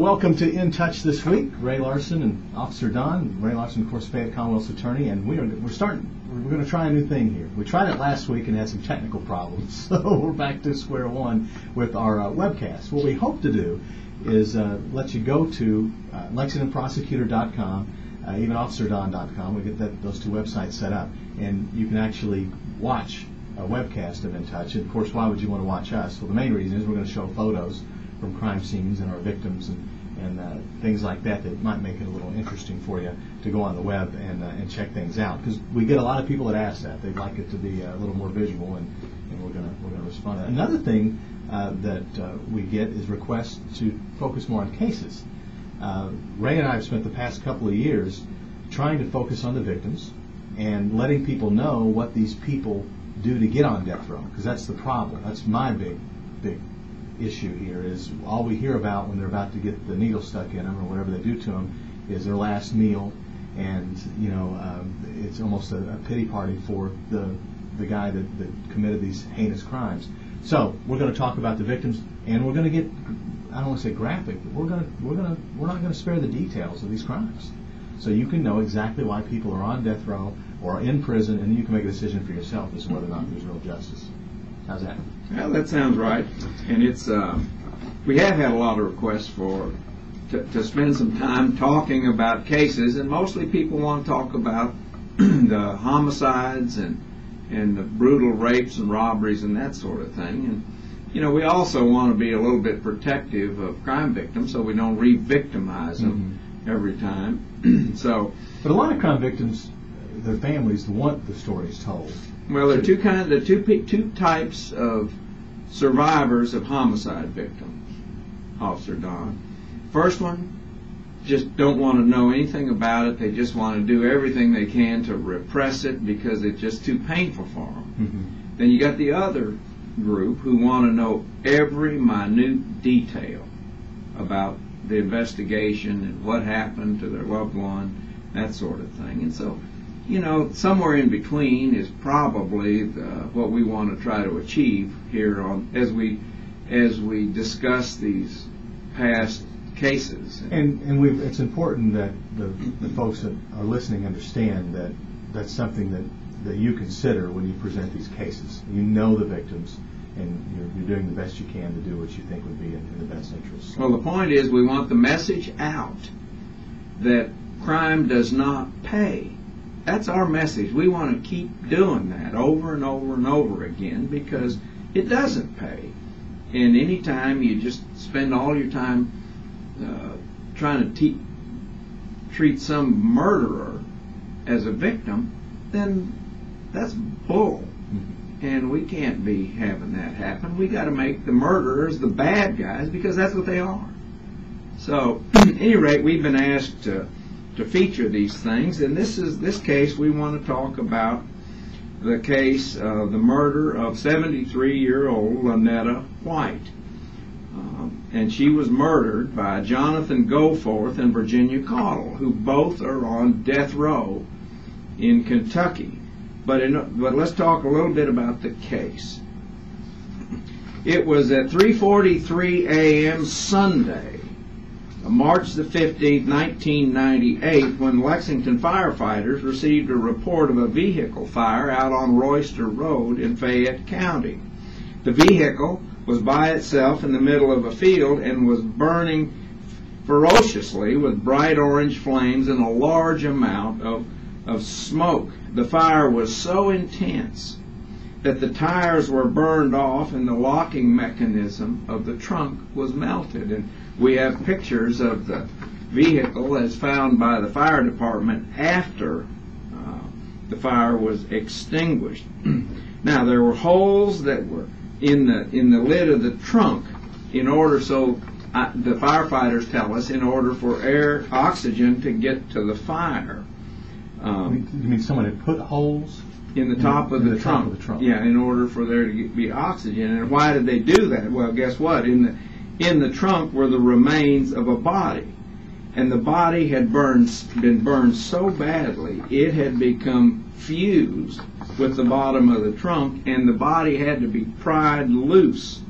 Welcome to In Touch this week. Ray Larson and Officer Don. Ray Larson, of course, Fayette, Commonwealth's attorney, and we're going to try a new thing here. We tried it last week and had some technical problems, so we're back to square one with our webcast. What we hope to do is let you go to LexingtonProsecutor.com, even OfficerDon.com. We get those two websites set up, and you can actually watch a webcast of In Touch. And of course, why would you want to watch us? Well, the main reason is we're going to show photos from crime scenes and our victims and things like that might make it a little interesting for you to go on the web and check things out, because we get a lot of people that ask that. They'd like it to be a little more visual, and we're gonna respond. Another thing that we get is requests to focus more on cases. Ray and I have spent the past couple of years trying to focus on the victims and letting people know what these people do to get on death row, because that's the problem. That's my big issue here, is all we hear about when they're about to get the needle stuck in them or whatever they do to them is their last meal, and it's almost a pity party for the guy that committed these heinous crimes. So we're going to talk about the victims, and we're going to get, I don't want to say graphic, but we're not going to spare the details of these crimes, so you can know exactly why people are on death row or in prison, and you can make a decision for yourself as to whether or not there's real justice. How's that? Well, that sounds right. And it's we have had a lot of requests to spend some time talking about cases, and mostly people want to talk about the homicides and the brutal rapes and robberies and that sort of thing. And we also want to be a little bit protective of crime victims, so we don't re-victimize them every time. But a lot of crime victims, their families want the stories told. Well, there are two types of survivors of homicide victims, Officer Don. First one, just don't want to know anything about it. They just want to do everything they can to repress it because it's just too painful for them. Mm-hmm. Then you got the other group who want to know every minute detail about the investigation and what happened to their loved one, that sort of thing. And so, somewhere in between is probably what we want to try to achieve here as we discuss these past cases. And it's important that the folks that are listening understand that that's something that you consider when you present these cases. You know the victims, and you're doing the best you can to do what you think would be in the best interest. Well, the point is we want the message out that crime does not pay. That's our message. We want to keep doing that over and over and over again, because it doesn't pay. And any time you just spend all your time trying to treat some murderer as a victim, then that's bull. Mm-hmm. And we can't be having that happen. We got to make the murderers the bad guys, because that's what they are. So, at any rate, we've been asked to feature these things, and this case we want to talk about the case of the murder of 73-year-old Lynetta White, and she was murdered by Jonathan Goforth and Virginia Caudle, who both are on death row in Kentucky. But let's talk a little bit about the case. It was at 3:43 a.m. Sunday, March the 15th, 1998, when Lexington firefighters received a report of a vehicle fire out on Royster Road in Fayette County. The vehicle was by itself in the middle of a field and was burning ferociously with bright orange flames and a large amount of smoke. The fire was so intense that the tires were burned off and the locking mechanism of the trunk was melted. And we have pictures of the vehicle as found by the fire department after the fire was extinguished. Now, there were holes that were in the lid of the trunk the firefighters tell us, in order for oxygen to get to the fire. You mean someone had put holes in the top of the trunk? Yeah, in order for there to be oxygen. And why did they do that? Well, guess what? In the trunk were the remains of a body, and the body had been burned so badly it had become fused with the bottom of the trunk, and the body had to be pried loose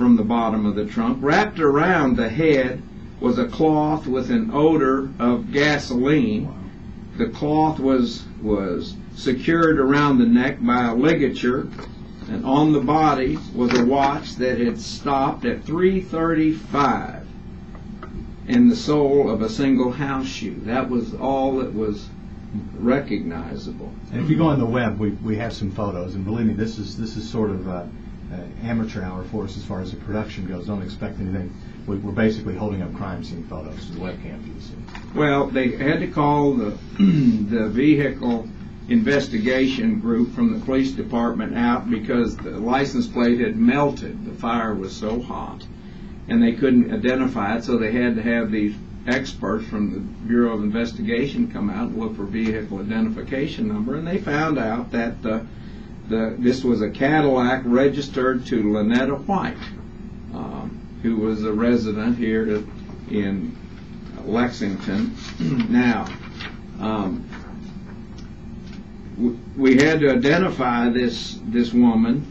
from the bottom of the trunk, wrapped around the head was a cloth with an odor of gasoline. Wow. The cloth was secured around the neck by a ligature, and on the body was a watch that had stopped at 3:35 in the sole of a single house shoe. That was all that was recognizable. And if you go on the web, we have some photos, and believe me, this is sort of amateur hour for us as far as the production goes. Don't expect anything. We're basically holding up crime scene photos to the webcam for you to see. Well, they had to call the the vehicle investigation group from the police department out because the license plate had melted. The fire was so hot, and they couldn't identify it, so they had to have these experts from the Bureau of Investigation come out and look for vehicle identification number, and they found out that this was a Cadillac registered to Lynetta White, who was a resident here in Lexington. Now, we had to identify this woman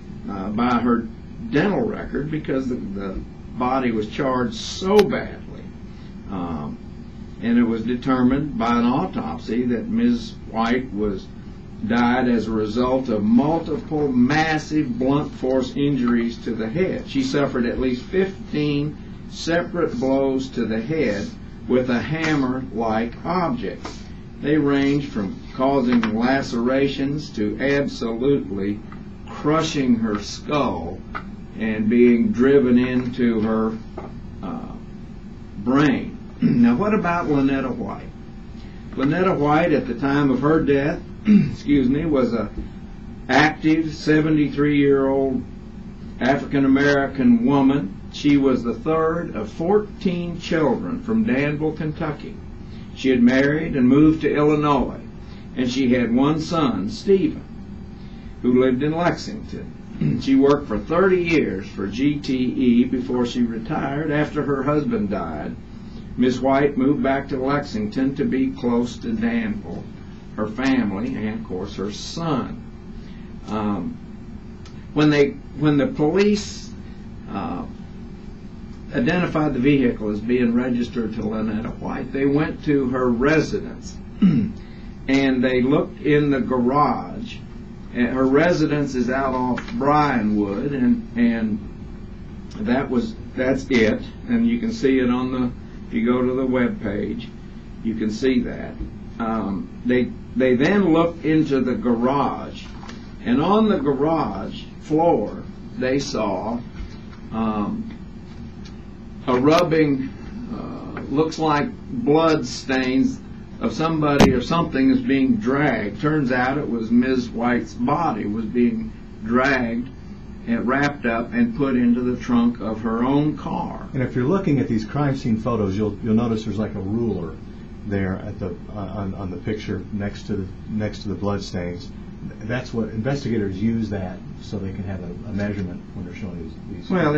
by her dental record because the body was charged so badly, and it was determined by an autopsy that Ms. White died as a result of multiple massive blunt force injuries to the head. She suffered at least 15 separate blows to the head with a hammer-like object. They range from causing lacerations to absolutely crushing her skull and being driven into her brain. Now, what about Lynetta White? Lynetta White, at the time of her death, was a active 73-year-old African-American woman. She was the third of 14 children from Danville, Kentucky. She had married and moved to Illinois, and she had one son, Stephen, who lived in Lexington. She worked for 30 years for GTE before she retired. After her husband died, Miss White moved back to Lexington to be close to Danville, her family, and of course her son. When the police identified the vehicle as being registered to Lynetta White, they went to her residence and they looked in the garage. Her residence is out off Bryanwood, and that's it. And you can see it on the, if you go to the web page, you can see that. They then looked into the garage, and on the garage floor they saw a rubbing, looks like blood stains of somebody or something is being dragged. Turns out it was Ms. White's body was being dragged and wrapped up and put into the trunk of her own car. And if you're looking at these crime scene photos, you'll notice there's like a ruler there at the on the picture next to the blood stains. That's what investigators use, that so they can have a measurement when they're showing these. Well,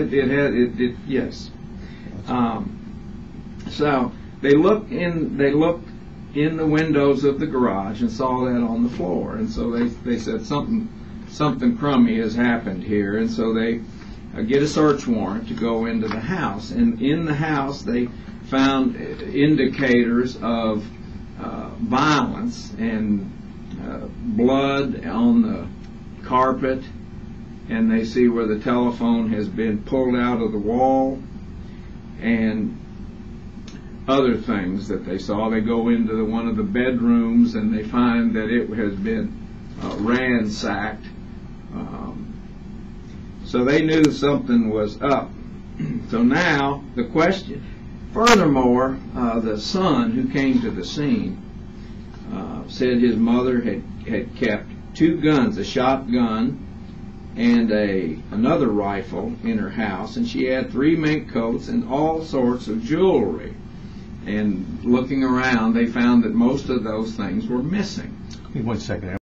yes. So they looked in the windows of the garage and saw that on the floor, and so they said something crummy has happened here, and so they get a search warrant to go into the house. And in the house they found indicators of violence and blood on the carpet, and they see where the telephone has been pulled out of the wall and other things that they saw. They go into one of the bedrooms and they find that it has been ransacked. So they knew something was up. So now the question, furthermore, the son who came to the scene said his mother had kept 2 guns, a shotgun and another rifle in her house, and she had 3 mink coats and all sorts of jewelry. And looking around, they found that most of those things were missing. Give me 1 second.